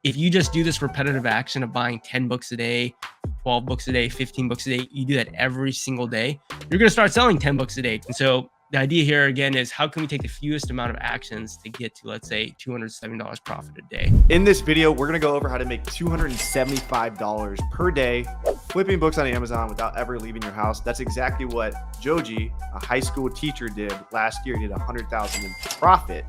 if you just do this repetitive action of buying 10 books a day, 12 books a day, 15 books a day, you do that every single day, you're going to start selling 10 books a day. And so the idea here again is how can we take the fewest amount of actions to get to, let's say, $270 profit a day. In this video, we're going to go over how to make $275 per day flipping books on Amazon without ever leaving your house. That's exactly what Joji, a high school teacher, did last year. He did $100,000 in profit.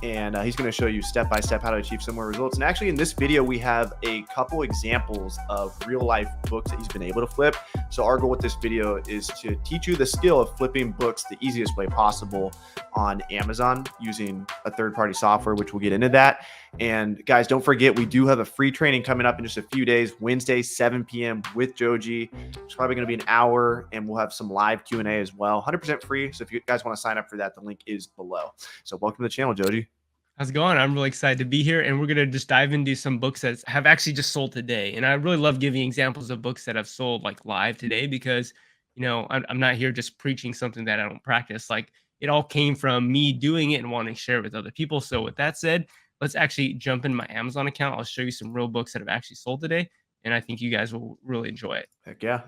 And he's going to show you step by step how to achieve similar results. And actually in this video, we have a couple examples of real life books that he's been able to flip. So our goal with this video is to teach you the skill of flipping books the easiest way possible on Amazon using a third-party software, which we'll get into that. And guys, don't forget, we do have a free training coming up in just a few days, Wednesday, 7 p.m. with Joji. It's probably going to be an hour, and we'll have some live Q&A as well. 100% free. So if you guys want to sign up for that, the link is below. So welcome to the channel, Joji. How's it going? I'm really excited to be here, and we're going to just dive into some books that have actually just sold today. And I really love giving examples of books that have sold like live today because, you know, I'm not here just preaching something that I don't practice. Like, it all came from me doing it and wanting to share it with other people. So with that said, let's actually jump in my Amazon account. I'll show you some real books that have actually sold today, and I think you guys will really enjoy it. Heck yeah.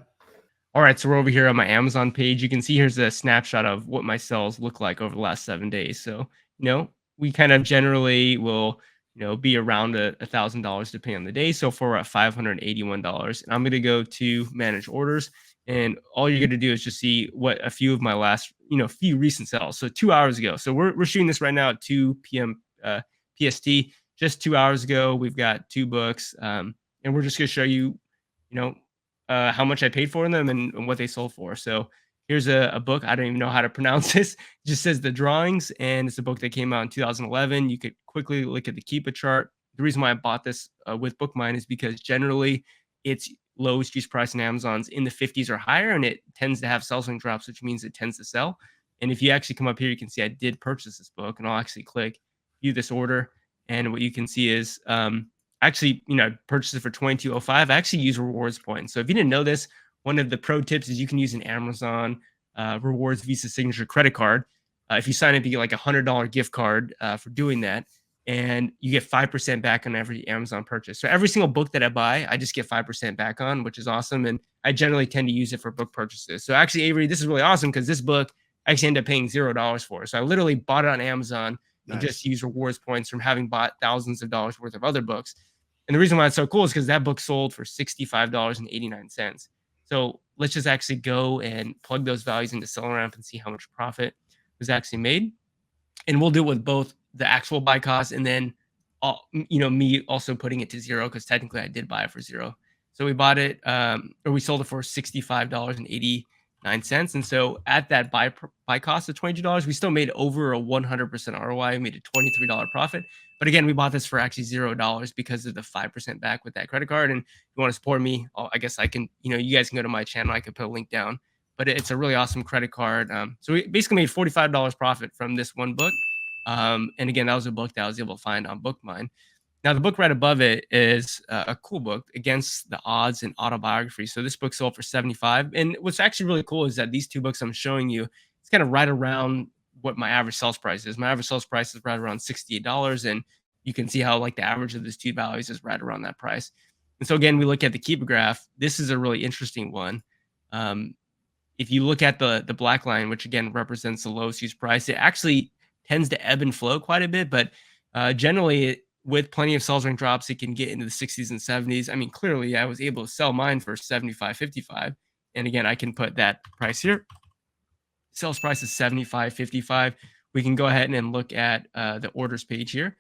All right, so we're over here on my Amazon page. You can see here's a snapshot of what my sales look like over the last 7 days. So, you know, we kind of generally will, you know, be around $1,000 depending on the day. So far we're at $581, and I'm going to go to manage orders. And all you're going to do is just see what a few of my last, you know, few recent sales. So 2 hours ago. So we're shooting this right now at 2 p.m. PST. Just 2 hours ago, we've got 2 books. And we're just going to show you, you know, how much I paid for them and what they sold for. So here's a book. I don't even know how to pronounce this. It just says The Drawings, and it's a book that came out in 2011. You could quickly look at the Keepa chart. The reason why I bought this with Bookmine is because generally its lowest use price on Amazon's in the 50s or higher, and it tends to have sell swing drops, which means it tends to sell. And if you actually come up here, you can see I did purchase this book, and I'll actually click view this order. And what you can see is actually, you know, I purchased it for $22.05. I actually use rewards points. So if you didn't know this, one of the pro tips is you can use an Amazon rewards Visa signature credit card. If you sign up, you get like a $100 gift card for doing that. And you get 5% back on every Amazon purchase. So every single book that I buy, I just get 5% back on, which is awesome. And I generally tend to use it for book purchases. So actually, Avery, this is really awesome because this book I actually ended up paying $0 for. So I literally bought it on Amazon and just used rewards points from having bought thousands of dollars worth of other books. And the reason why it's so cool is because that book sold for $65.89. So let's just actually go and plug those values into SellerAmp and see how much profit was actually made. And we'll do it with both the actual buy cost and then, you know, me also putting it to $0 because technically I did buy it for $0. So we bought it, or we sold it for $65.89. And so at that buy cost of $22, we still made over a 100% ROI. We made a $23 profit. But again, we bought this for actually $0 because of the 5% back with that credit card. And if you want to support me, I guess I can, you know, you guys can go to my channel. I could put a link down, but it's a really awesome credit card. So we basically made $45 profit from this one book. And again, that was a book that I was able to find on Bookmine. Now, the book right above it is a cool book, Against the Odds and Autobiography. So this book sold for $75. And what's actually really cool is that these 2 books I'm showing you, it's kind of right around what my average sales price is. My average sales price is right around $68. And you can see how like the average of these 2 values is right around that price. And so again, we look at the Keepa graph. This is a really interesting one. If you look at the black line, which again represents the lowest use price, it actually tends to ebb and flow quite a bit. But generally, with plenty of sell swing drops, it can get into the 60s and 70s. I mean, clearly, I was able to sell mine for $75.55. And again, I can put that price here. Sales price is $75.55. We can go ahead and look at the orders page here.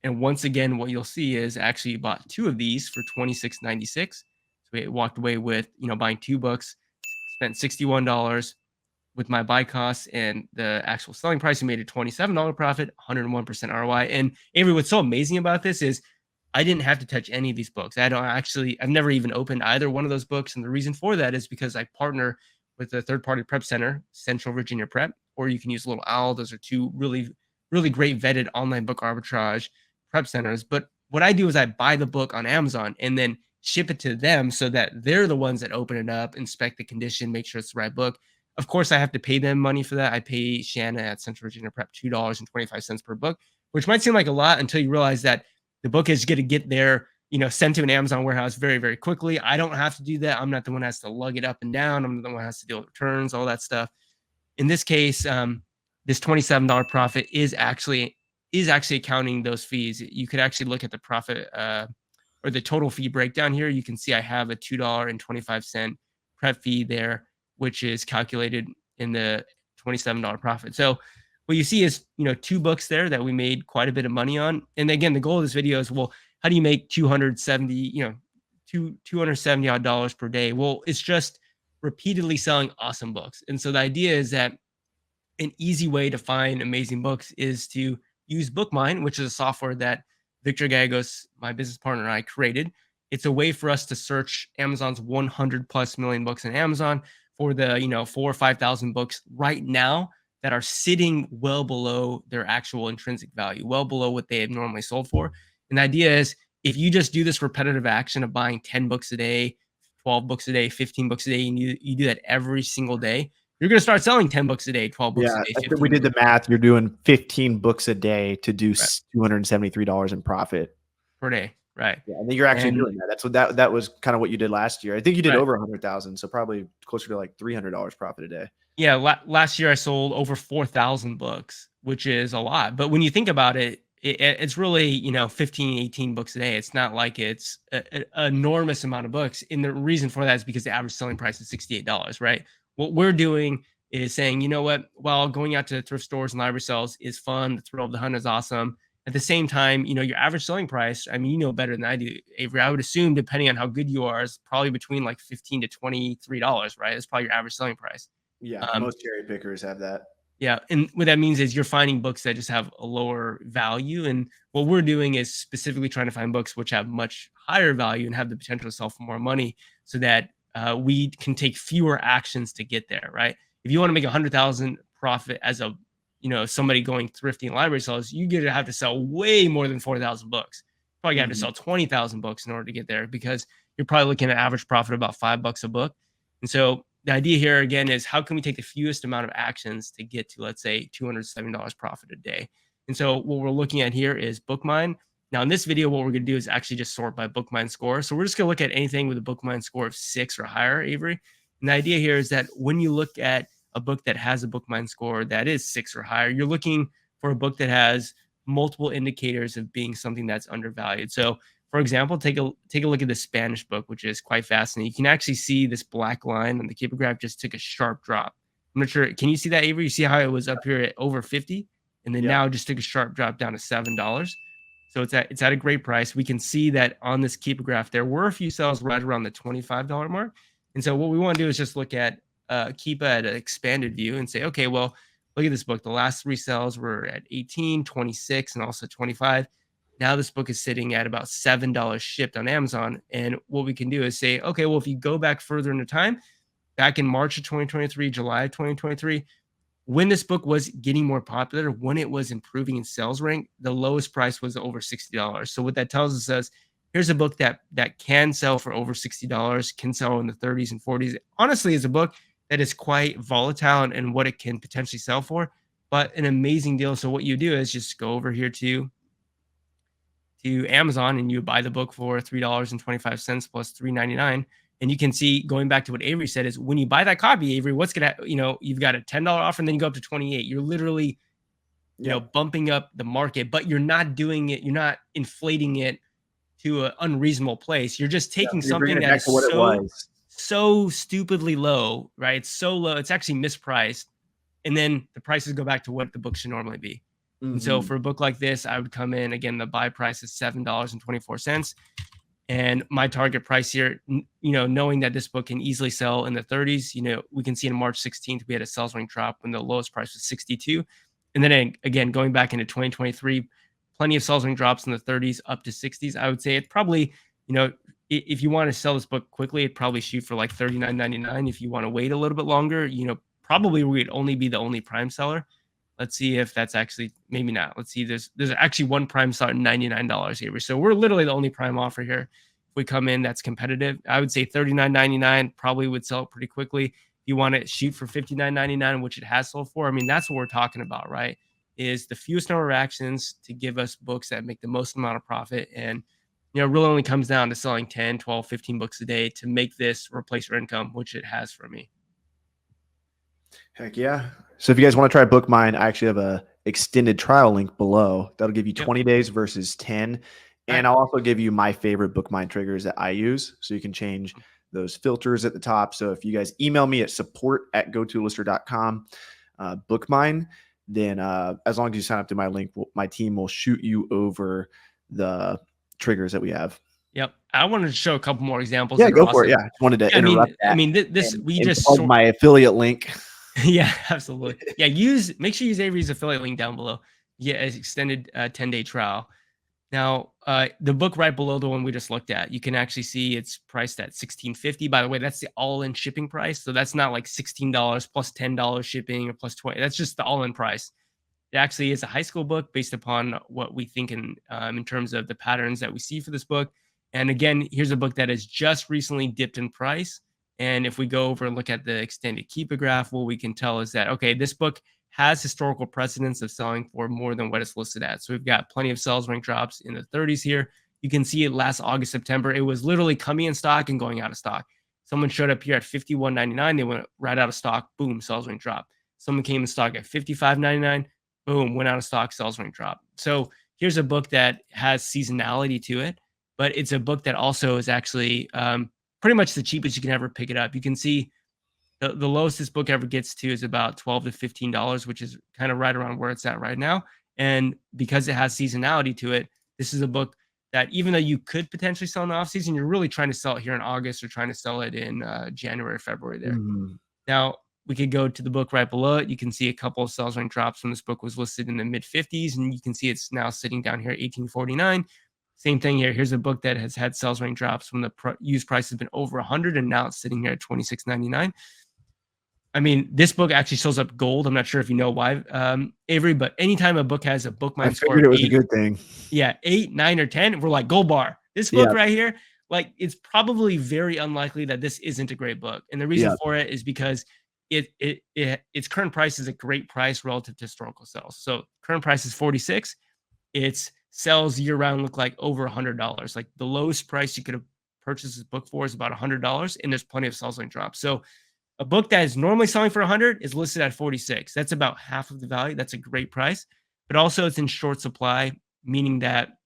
And once again, what you'll see is I actually bought 2 of these for $26.96. So we walked away with, you know, buying 2 books, spent $61 with my buy costs and the actual selling price. We made a $27 profit, 101% ROI. And Avery, what's so amazing about this is I didn't have to touch any of these books. I've never even opened either one of those books. And the reason for that is because I partner with a third-party prep center, Central Virginia Prep, or you can use Little Owl. Those are 2 really, really great vetted online book arbitrage prep centers. But what I do is I buy the book on Amazon and then ship it to them so that they're the ones that open it up, inspect the condition, make sure it's the right book. Of course, I have to pay them money for that. I pay Shanna at Central Virginia Prep $2.25 per book, which might seem like a lot until you realize that the book is going to get there sent to an Amazon warehouse very, very quickly. I don't have to do that. I'm not the one that has to lug it up and down. I'm the one that has to deal with returns, all that stuff. In this case, this $27 profit is actually accounting those fees. You could actually look at the profit or the total fee breakdown here. You can see I have a $2.25 prep fee there, which is calculated in the $27 profit. So what you see is, 2 books there that we made quite a bit of money on. And again, the goal of this video is, well, how do you make 270, $270 odd dollars per day? Well, it's just repeatedly selling awesome books. And so the idea is that an easy way to find amazing books is to use Bookmine, which is a software that Victor Gallegos, my business partner, and I created. It's a way for us to search Amazon's 100 plus million books in Amazon for the 4,000 or 5,000 books right now that are sitting well below their actual intrinsic value, well below what they have normally sold for. And the idea is, if you just do this repetitive action of buying 10 books a day, 12 books a day, 15 books a day, and you do that every single day, you're going to start selling 10 books a day, 12 books a day. I think we did the math. You're doing 15 books a day to do $273 in profit per day. Right. Yeah, I think you're actually doing that. That's what that was kind of what you did last year. I think you did over 100,000, so probably closer to like $300 profit a day. Yeah, last year I sold over 4,000 books, which is a lot. But when you think about it, it's really 15, 18 books a day. It's not like it's an enormous amount of books. And the reason for that is because the average selling price is $68, right? What we're doing is saying, you know what, while going out to thrift stores and library sales is fun, the thrill of the hunt is awesome. At the same time, your average selling price, I mean, better than I do, Avery, I would assume, depending on how good you are, is probably between like $15 to $23, right? That's probably your average selling price. Yeah, most cherry pickers have that. Yeah, and what that means is you're finding books that just have a lower value. And what we're doing is specifically trying to find books which have much higher value and have the potential to sell for more money, so that we can take fewer actions to get there, right? If you want to make 100,000 profit as a somebody going thrifting library sales, you're going to have to sell way more than 4,000 books. Probably have to sell 20,000 books in order to get there, because you're probably looking at average profit of about $5 a book. And so the idea here again is, how can we take the fewest amount of actions to get to, let's say, $270 profit a day? And so what we're looking at here is Bookmine. Now in this video, what we're going to do is actually just sort by Bookmine score. So we're just going to look at anything with a Bookmine score of 6 or higher, Avery. And the idea here is that when you look at a book that has a Bookmine score that is 6 or higher, you're looking for a book that has multiple indicators of being something that's undervalued. So for example, take a look at the Spanish book, which is quite fascinating. You can actually see this black line on the Keeper graph just took a sharp drop. I'm not sure. Can you see that, Avery? You see how it was up here at over 50 and then now just took a sharp drop down to $7. So it's at a great price. We can see that on this Keeper graph, there were a few sales right around the $25 mark. And so what we want to do is just look at Keepa at an expanded view and say, okay, well, look at this book. The last 3 sales were at 18, 26, and also 25. Now this book is sitting at about $7 shipped on Amazon. And what we can do is say, okay, well, if you go back further into time, back in March of 2023, July of 2023, when this book was getting more popular, when it was improving in sales rank, the lowest price was over $60. So what that tells us is, here's a book that can sell for over $60, can sell in the 30s and 40s. Honestly, it's a book that is quite volatile and what it can potentially sell for, but an amazing deal. So what you do is just go over here to Amazon and you buy the book for $3.25 plus $3.99. And you can see, going back to what Avery said, is when you buy that copy, Avery, what's going to, you've got a $10 offer and then you go up to 28. You're literally, bumping up the market, but you're not doing it. You're not inflating it to an unreasonable place. You're just taking something that is so stupidly low, right? It's so low. It's actually mispriced. And then the prices go back to what the book should normally be. And so for a book like this, I would come in, again, the buy price is $7.24. And my target price here, knowing that this book can easily sell in the 30s, we can see in March 16th, we had a sales rank drop when the lowest price was 62. And then again, going back into 2023, plenty of sales rank drops in the 30s up to 60s. I would say it's probably, if you want to sell this book quickly, it'd probably shoot for like $39.99. If you want to wait a little bit longer, probably we'd only be the only prime seller. Let's see if that's actually, maybe not. Let's see. There's actually one prime seller at $99 here. So we're literally the only prime offer here. If we come in, that's competitive. I would say $39.99 probably would sell pretty quickly. If you want to shoot for $59.99, which it has sold for, I mean, that's what we're talking about, right? Is the fewest number of actions to give us books that make the most amount of profit. And You know, it really only comes down to selling 10, 12, 15 books a day to make this replace your income, which it has for me. Heck yeah. So if you guys want to try Bookmine, I actually have a extended trial link below. That'll give you Yep. 20 days versus 10. All And right. I'll also give you my favorite Bookmine triggers that I use. So you can change those filters at the top. So if you guys email me at support@gotolister.com, Bookmine, then as long as you sign up to my link, my team will shoot you over the triggers that we have. Yep. I wanted to show a couple more examples Yeah, that are go for it. awesome. Yeah, just wanted to I interrupt mean, I that mean, this we and just plug sort. my affiliate link. Yeah, absolutely. Yeah, make sure you use Avery's affiliate link down below. Yeah, an extended 10-day trial. Now, the book right below the one we just looked at, you can actually see it's priced at $16.50. By the way, that's the all-in shipping price. So that's not like $16 plus $10 shipping or plus 20. That's just the all-in price. It actually is a high school book based upon what we think in terms of the patterns that we see for this book. And again, here's a book that has just recently dipped in price. And if we go over and look at the extended Keepa graph, what we can tell is that, okay, this book has historical precedence of selling for more than what it's listed at. So we've got plenty of sales rank drops in the 30s here. You can see it last August, September. It was literally coming in stock and going out of stock. Someone showed up here at $51.99. They went right out of stock. Boom, sales rank drop. Someone came in stock at $55.99. Boom, went out of stock, sales rank drop. So here's a book that has seasonality to it, but it's a book that also is actually pretty much the cheapest you can ever pick it up. You can see the lowest this book ever gets to is about $12 to $15, which is kind of right around where it's at right now. And because it has seasonality to it, this is a book that even though you could potentially sell in the off season, you're really trying to sell it here in August or trying to sell it in January, February there. Mhm. Now, we could go to the book right below it. You can see a couple of sales rank drops when this book was listed in the mid 50s, and you can see it's now sitting down here at 1849. Same thing here. Here's a book that has had sales rank drops when the used price has been over 100, and now it's sitting here at 26.99. I mean, this book actually shows up gold. I'm not sure if you know why, Avery, but anytime a book has a I Bookmine score figured of it was a 8, good thing. yeah, 8, 9, or 10, we're like gold bar. This book Yeah, right here, like it's probably very unlikely that this isn't a great book. And the reason yeah. for it is because its current price is a great price relative to historical sales. So current price is 46. Its sales year round look like over $100. Like the lowest price you could have purchased this book for is about $100, and there's plenty of sales link drops. So a book that is normally selling for 100 is listed at 46. That's about half of the value. That's a great price, but also it's in short supply, meaning that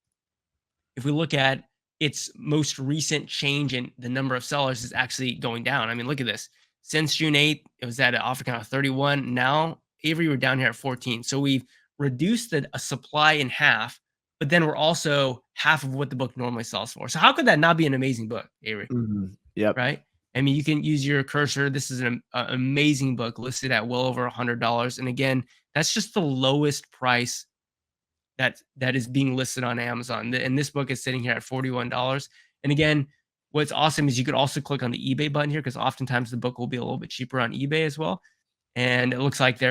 if we look at its most recent change in the number of sellers is actually going down. I mean, look at this. Since June 8th, it was at an offer count of 31. Now, Avery, we're down here at 14. So we've reduced the supply in half, but then we're also half of what the book normally sells for. So how could that not be an amazing book, Avery? Mhm. Yep. Right? I mean, you can use your cursor. This is an amazing book listed at well over $100. And again, that's just the lowest price that is being listed on Amazon. And this book is sitting here at $41. And again, what's awesome is you could also click on the eBay button here because oftentimes the book will be a little bit cheaper on eBay as well. And it looks like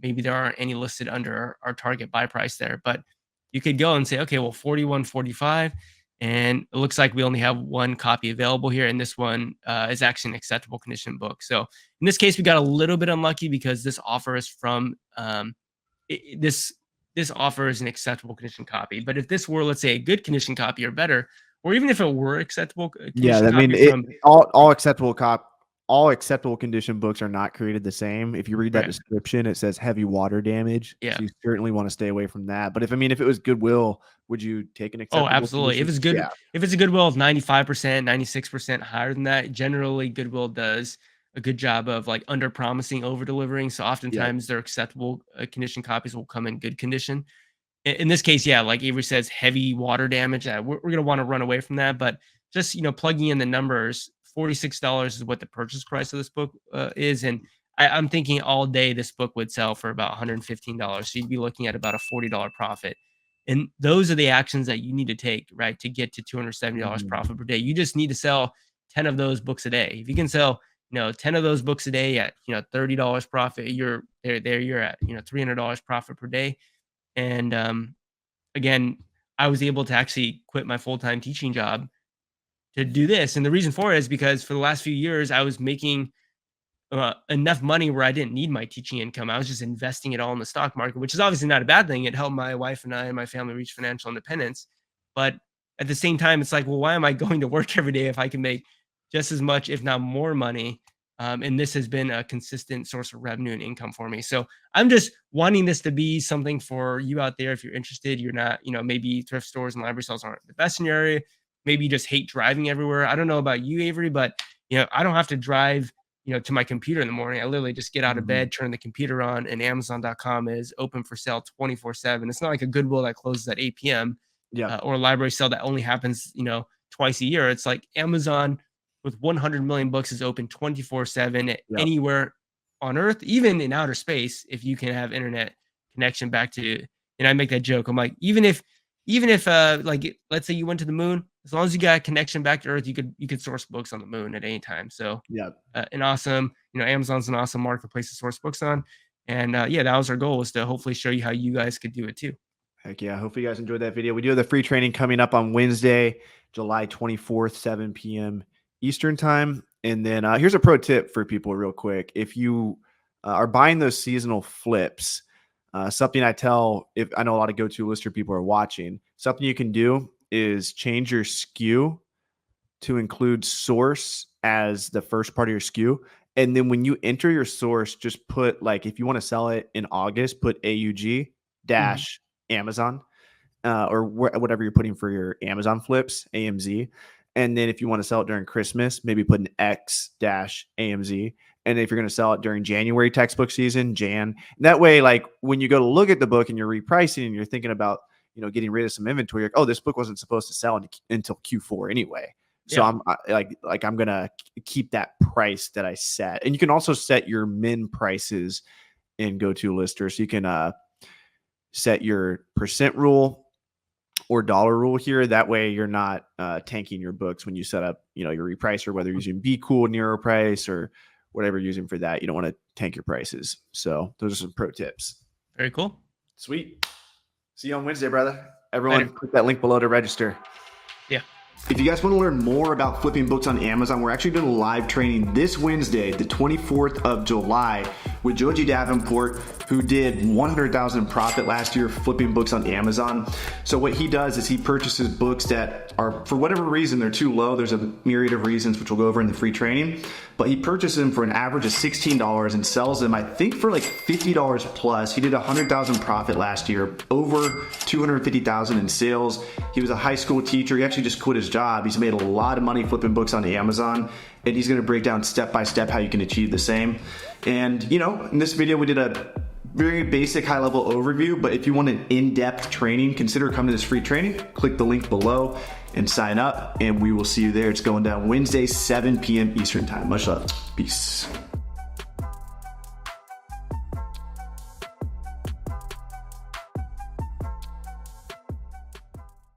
maybe there aren't any listed under our target buy price there, but you could go and say, okay, well, 41.45, and it looks like we only have one copy available here, and this one is actually an acceptable condition book. So in this case, we got a little bit unlucky because this offer is from this offer is an acceptable condition copy. But if this were, let's say, a good condition copy or better, or even if it were acceptable Yeah, condition I mean, copy from all acceptable condition books are not created the same. If you read that right, description, it says heavy water damage. yeah. So you certainly want to stay away from that. But if it was Goodwill, would you take an Oh, acceptable absolutely. If condition? it's good, Yeah. if it's a Goodwill of 95%, 96% higher than that, generally Goodwill does a good job of like under promising, over delivering. So Yeah. oftentimes their acceptable condition copies will come in good condition. In this case, yeah, like Avery says, heavy water damage. We're going to want to run away from that. But just, plugging in the numbers, $46 is what the purchase price of this book is. And I'm thinking all day this book would sell for about $115. So you'd be looking at about a $40 profit. And those are the actions that you need to take, right, to get to $270 Mhm. profit per day. You just need to sell 10 of those books a day. If you can sell, 10 of those books a day at, $30 profit, you're at, $300 profit per day. And again, I was able to actually quit my full-time teaching job to do this. And the reason for it is because for the last few years, I was making enough money where I didn't need my teaching income. I was just investing it all in the stock market, which is obviously not a bad thing. It helped my wife and I and my family reach financial independence. But at the same time, it's like, well, why am I going to work every day if I can make just as much, if not more money? And this has been a consistent source of revenue and income for me. So I'm just wanting this to be something for you out there. If you're interested, you're not, maybe thrift stores and library sales aren't the best in your area. Maybe you just hate driving everywhere. I don't know about you, Avery, but I don't have to drive, to my computer in the morning. I literally just get out of bed, turn the computer on, and Amazon.com is open for sale 24/7. It's not like a Goodwill that closes at 8 p.m. Yeah. Or a library sale that only happens, twice a year. It's like Amazon with 100 million books is open 24/7 anywhere on Earth, even in outer space, if you can have internet connection back to. And I make that joke. I'm like, even if like, let's say you went to the moon, as long as you got a connection back to Earth, you could source books on the moon at any time. So an awesome, Amazon's an awesome marketplace to source books on. And that was our goal, was to hopefully show you how you guys could do it too. Heck yeah. Hopefully you guys enjoyed that video. We do have the free training coming up on Wednesday, July 24th, 7 p.m. Eastern time. And then here's a pro tip for people real quick. If you are buying those seasonal flips, something I know a lot of go-to lister people are watching, something you can do is change your SKU to include source as the first part of your SKU. And then when you enter your source, just put, like, if you want to sell it in August, put AUG dash Amazon, or whatever you're putting for your Amazon flips, AMZ. And then if you want to sell it during Christmas, maybe put an X dash AMZ. And if you're going to sell it during January textbook season, Jan. That way, like, when you go to look at the book and you're repricing and you're thinking about, getting rid of some inventory, like, oh, this book wasn't supposed to sell until Q4 anyway. So I'm I'm going to keep that price that I set. And you can also set your min prices in GoToLister. So you can set your percent rule or dollar rule here. That way you're not tanking your books when you set up, your repricer, whether you're using Be Cool, Nero Price, or whatever you're using for that. You don't want to tank your prices. So those are some pro tips. Very cool. Sweet. See you on Wednesday, brother. Everyone, click that link below to register. Yeah. If you guys want to learn more about flipping books on Amazon, we're actually doing a live training this Wednesday, the 24th of July, with Joji Davenport, who did $100,000 profit last year flipping books on Amazon. So what he does is he purchases books that are, for whatever reason, they're too low. There's a myriad of reasons, which we'll go over in the free training. But he purchases them for an average of $16 and sells them, I think, for like $50 plus. He did $100,000 profit last year, over $250,000 in sales. He was a high school teacher. He actually just quit his job. He's made a lot of money flipping books on Amazon, and he's going to break down step by step how you can achieve the same. And in this video we did a very basic high level overview, but if you want an in-depth training, consider coming to this free training. Click the link below and sign up, and we will see you there. It's going down Wednesday, 7 p.m. Eastern time. Much love. Peace.